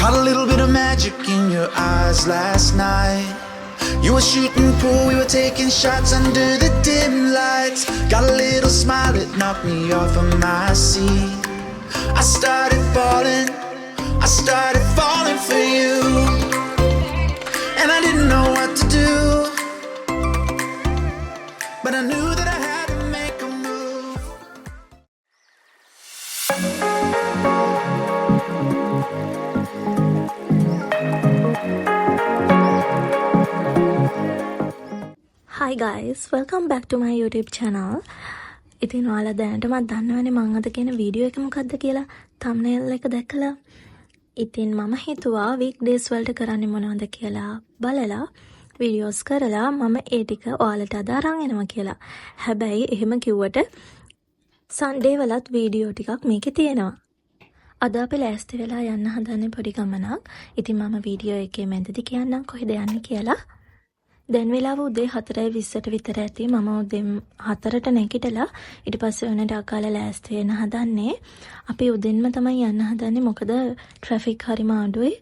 Caught a little bit of magic in your eyes last night. You were shooting pool, we were taking shots under the dim lights. Got a little smile that knocked me off of my seat. I started falling for you. And I didn't know what to do, but I knew that I had to make a move. Hi guys, welcome back to my YouTube channel. ඉතින් ඔයාලා දැනටමත් දන්නවනේ මම අද කියන video එක මොකක්ද කියලා thumbnail එක දැකලා. ඉතින් මම හිතුවා weekdays වලට කරන්නේ මොනවද කියලා බලලා වීඩියෝස් කරලා මම ඒ ටික ඔයාලට අද අරන් එනවා කියලා. හැබැයි එහෙම කිව්වට Sunday වලත් වීඩියෝ ටිකක් මේකේ තියෙනවා. අද අපි ලෑස්ති වෙලා යන්න හදන්නේ පොඩි ගමනක්. ඉතින් මම වීඩියෝ එකේ මැදදී කියන්නම් කොහෙද යන්නේ කියලා. දැන් වෙලාව උදේ 4:20ට විතර ඇති. මම උදේ 4ට නැගිටලා ඊට පස්සේ වෙන ඩාකාලා ලෑස්ති වෙන්න හදන්නේ. අපි උදෙන්ම තමයි යන්න හදන්නේ මොකද ට්‍රැෆික් හරිම අඩුයි.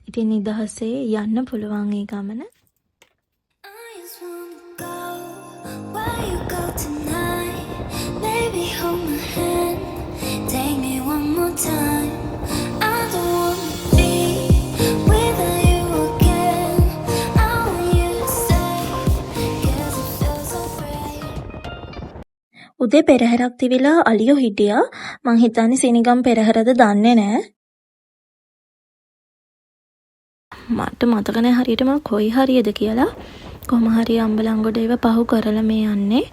ඉතින් නිදහසේ යන්න පුළුවන් ඒ ගමන. උදේ පෙරහැරක් තිබිලා අලියෝ හිටියා. මං හිතන්නේ සීනිගම් පෙරහැරද දන්නේ නැහැ. මට මතක නැහැ හරියටම කොයි හරියද කියලා. කොහොම හරි අම්බලන්ගොඩ ඒව පහු කරලා මේ යන්නේ.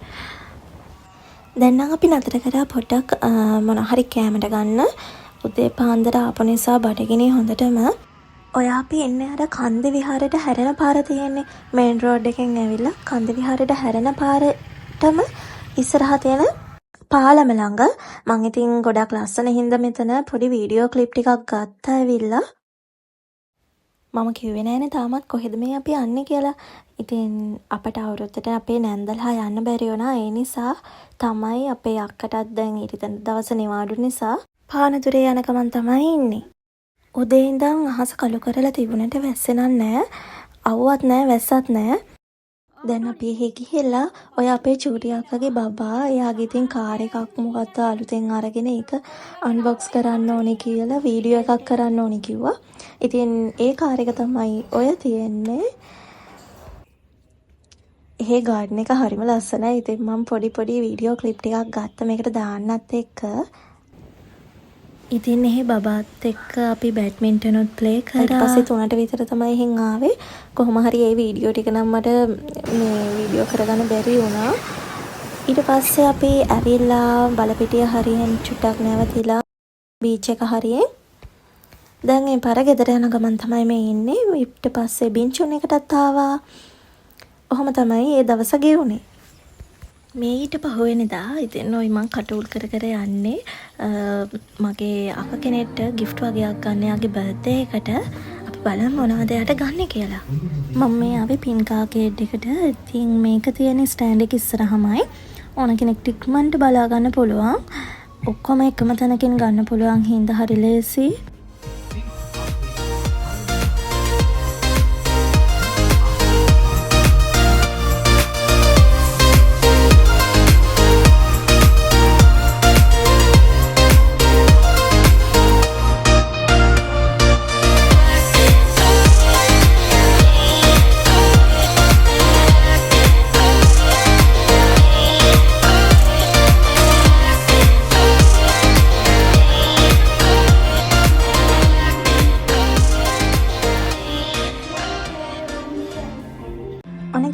දැන් නම් අපි නතර කරා පොඩ්ඩක් මොන හරි කැමරට ගන්න. උදේ පාන්දර ආපු නිසා බඩගිනි හොඳටම. ඔය අපි එන්නේ අර කන්ද විහාරයට හැරෙන පාර තියෙන්නේ. මේන් රෝඩ් එකෙන් ඇවිල්ලා කන්ද විහාරයට හැරෙන පාරටම ඉස්සරහා තියෙන පාලම ළඟ. මං ඉතින් ගොඩක් ලස්සන හින්දා මෙතන පොඩි වීඩියෝ ක්ලිප් ටිකක් ගත්තා ඇවිල්ලා. මම කිව්වේ නෑනේ තාමත් කොහෙද මේ අපි යන්නේ කියලා. ඉතින් අපට අවුරුද්දට අපේ නැන්දලා යන්න බැරි වුණා. ඒ නිසා තමයි අපේ අක්කටත් දැන් ඊටින් දවස නිවාඩු නිසා පානදුරේ යන ගමන් තමයි ඉන්නේ. උදේ ඉඳන් අහස කළු කරලා තිබුණට වැස්සෙනක් නෑ. අවුවත් නෑ වැස්සත් නෑ. දැන් අපි එහෙ ගිහිල්ලා ඔය අපේ චූටි අක්කගේ බබා එයාගේ ඉතින් කාර් එකක් මොකක්ද අලුතෙන් අරගෙන ඒක අන්බොක්ස් කරන්න ඕනේ කියලා වීඩියෝ එකක් කරන්න ඕනේ කිව්වා. ඉතින් ඒ කාර් එක තමයි ඔය තියෙන්නේ. එහෙ ගාඩන් එක හරිම ලස්සනයි. ඉතින් මම පොඩි වීඩියෝ ක්ලිප් ටිකක් ගත්තා මේකට දාන්නත් එක්ක. ඉතින් එහෙ බබාත් එක්ක අපි බැඩ්මින්ටන් උත් ප්ලේ කරා. ඊට පස්සේ 3ට විතර තමයි එහෙන් ආවේ. කොහොම හරි ඒ වීඩියෝ ටික නම් මට මේ වීඩියෝ කරගන්න බැරි වුණා. ඊට පස්සේ අපි ඇවිල්ලා බලපිටිය හරියෙන් චුට්ටක් නැවතිලා බීච් එක හරියෙන්. දැන් මේ පාර ගෙදර යන ගමන් තමයි මේ ඉන්නේ. ඊට පස්සේ බින්චුන් එකටත් ආවා. ඔහොම තමයි ඒ දවස ගෙවුනේ. මේ ඊට පහුවෙනිදා ඉතින් ඔයි මං කටුල් කර යන්නේ මගේ අක කෙනෙක්ට ගිෆ්ට් වගේක් ගන්න යාගේ බර්ත්ඩේ එකට. අපි බලමු මොනවද යට ගන්න කියලා. මම මේ ආවේ පින්කා කේඩ් එකට. ඉතින් මේක තියෙන ස්ටෑන්ඩ් එක ඉස්සරහමයි. ඕන කෙනෙක්ට ඉක්මනට බලා ගන්න පුළුවන්. ඔක්කොම එකම තැනකින් ගන්න පුළුවන් හින්දා හරි ලේසි.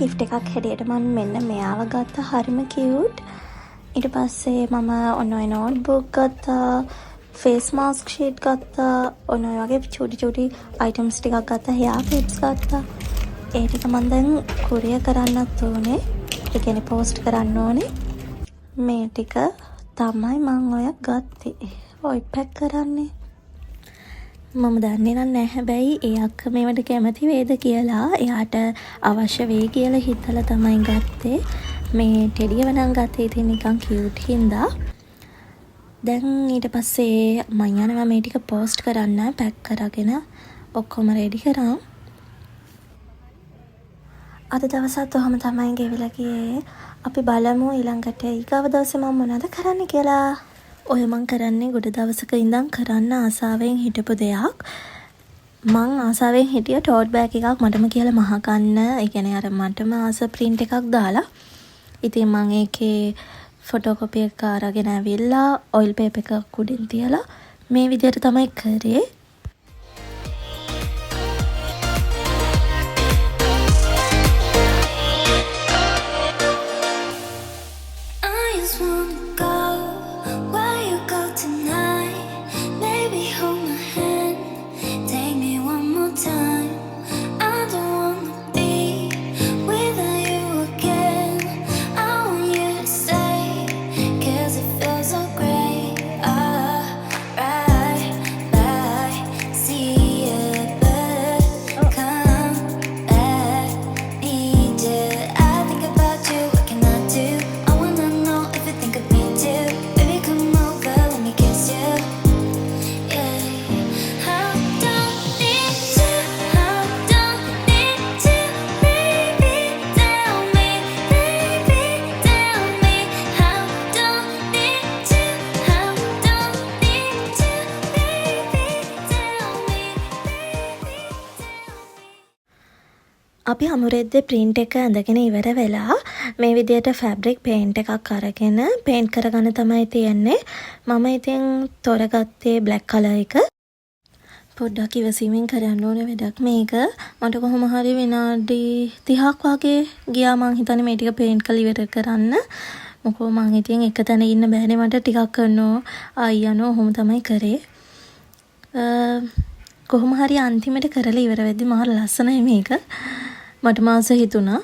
ගිෆ්ට් එකක් හැටියට මම මෙන්න මෙයාව ගත්තා. හරිම කියුට්. ඊට පස්සේ මම ඔන්න ඔය නෝට්බුක් ගත්තා. ෆේස් මාස්ක් ෂීට් ගත්තා. ඔන්න ඔය වගේ චූටි අයිටම්ස් ටිකක් ගත්තා. හෙයාර් ක්ලිප්ස් ගත්තා. ඒ ටික මම දැන් කුරියර් කරන්නත් ඕනේ. ඒ කියන්නේ පෝස්ට් කරන්න ඕනේ. මේ ටික තමයි මම ඔය ගත්තේ. ඔය පැක් කරන්නේ. මම දන්නේ නැහැ හැබැයි ඒ අක්ක මේවට කැමති වේද කියලා. එයාට අවශ්‍ය වෙයි කියලා හිතලා තමයි ගත්තේ. මේ ටෙඩියව නම් ගත්තේ ඉතින් නිකන් කියුට් හින්දා. දැන් ඊට පස්සේ මම යනවා මේ ටික පෝස්ට් කරන්න පැක් කරගෙන. ඔක්කොම රෙඩි කරා. අද දවසත් ඔහම තමයි ගෙවිලා ගියේ. අපි බලමු ඊළඟට ඊගව දවසේ මම මොනවද කරන්න කියලා. ඔය මං කරන්නේ ගොඩ දවසක ඉඳන් කරන්න ආසාවෙන් හිටපු දෙයක්. මං ආසාවෙන් හිටිය ටෝට් බෑග් එකක් මටම කියලා මහ ගන්න. ඒ කියන්නේ අර මටම ආස print එකක් දාලා. ඉතින් මං ඒකේ ෆොටෝකොපි එක අරගෙන ඇවිල්ලා ඔයිල් පේපර් එකක් උඩින් තියලා මේ විදිහට තමයි කරේ. අපි අමුරෙද්ද ප්‍රින්ට් එක ඇඳගෙන ඉවර වෙලා මේ විදියට ෆැබ්‍රික් පේන්ට් එකක් අරගෙන පේන්ට් කරගන්න තමයි තියෙන්නේ. මම ඉතින් තොරගත්තේ බ්ලැක් කලර් එක. පොඩ්ඩක් ඉවසීමෙන් කරන්න ඕන වැඩක් මේක. මට කොහොම හරි විනාඩි 30ක් වගේ ගියා මං හිතන්නේ මේ ටික පේන්ට් කරලා ඉවර කරන්න. මොකෝ මං ඉතින් එක තැන ඉන්න බෑනේ මට ටිකක් කරනවා ආයනෝ ඔහොම තමයි කරේ. කොහොම හරි අන්තිමට කරලා ඉවර වෙද්දි මාර ලස්සනයි මේක. මට මාස හිතුණා.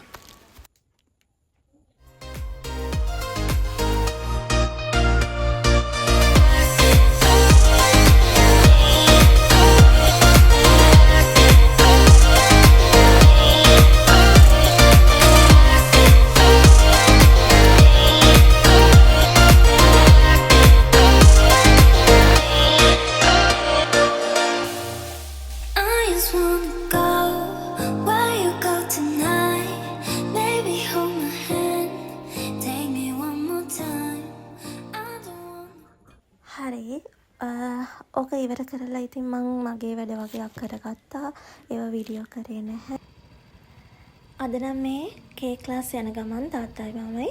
හරි ඕක ඉවර කරලා ඉතින් මං මගේ වැඩ වගේක් කරගත්තා. ඒවා වීඩියෝ කරේ නැහැ. අද නම් මේ කේක් ක්ලාස් යන ගමන් තාත්තයි මමයි.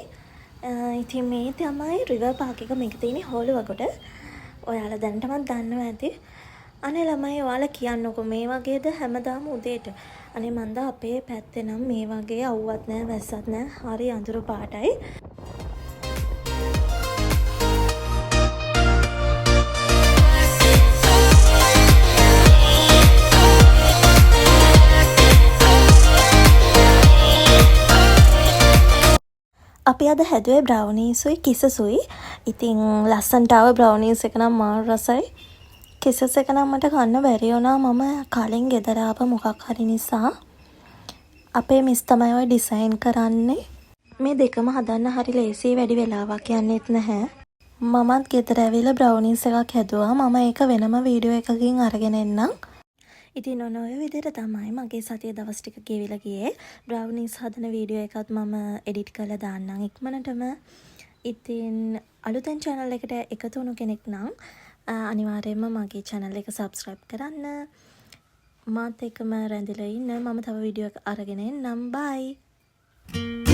ඉතින් මේ තමයි රිවර් පාක් එක මේක තියෙන්නේ හෝලුවකට. ඔයාලා දැනටමත් දන්නවා ඇති. අනේ ළමයි ඔයාලා කියන්නකො මේ වගේද හැමදාම උදේට. අනේ මන්ද අපේ පැත්තේ නම් මේ වගේ අවුවත් නැහැ වැස්සත් නැහැ. හරි අඳුරු පාටයි. අපි අද හැදුවේ බ්‍රවනීසුයි කිසසුයි. ඉතින් ලස්සන්ට ආව බ්‍රවනීස් එක නම් මාර රසයි. කිසස් එක නම් මට කන්න බැරි වුණා. මම කලින් ගෙදර ආව මොකක් හරි නිසා. අපේ මිස් තමයි ඔය ඩිසයින් කරන්නේ. මේ දෙකම හදන්න හරි ලේසි වැඩි වෙලාවක් යන්නෙත් නැහැ. මමත් ගෙදර ඇවිල්ලා බ්‍රවනීස් එකක් හැදුවා. මම ඒක වෙනම වීඩියෝ එකකින් අරගෙන එන්නම්. ඉතින් ඔය විදිහට තමයි මගේ සතිය දවස් ටික ගෙවිලා ගියේ. බ්‍රවනීස් හදන වීඩියෝ එකත් මම එඩිට් කරලා දාන්නම් ඉක්මනටම. ඉතින් අලුතෙන් channel එකට එකතු වුණු කෙනෙක් නම් අනිවාර්යයෙන්ම මගේ channel එක subscribe කරන්න. මාත් එක්කම රැඳිලා ඉන්න. මම තව වීඩියෝ එක අරගෙන එන්නම්. bye.